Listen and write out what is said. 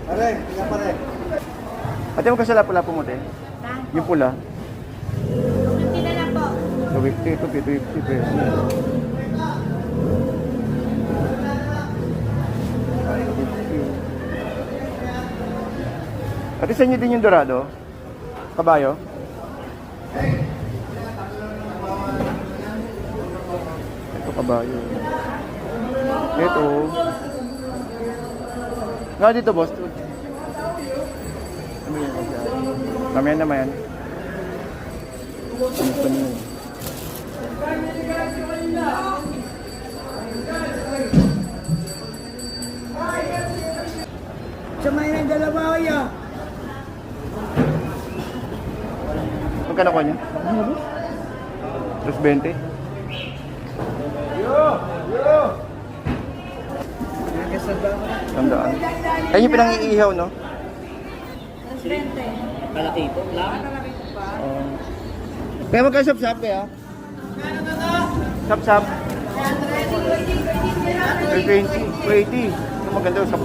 Pare, tingnan pare. Ate, magkasala pula po mo, te? Yung pula. Hindi na lang po. 250, ito 250 pesos. Ate, sa inyo din yung dorado? Kabayo? Ito kabayo. Ito. Nga dito, boss. Ano yun? Mamaya naman. Ano pa niyo? Samay ng dalawa kaya. Magkano ko niya? 320? Tandaan. Ayun yung pinang-iihaw, no? Kalakito lang. Kaya magka-sap-sap kaya? Sap-sap. 320, 280. Maganda yung sap-sap.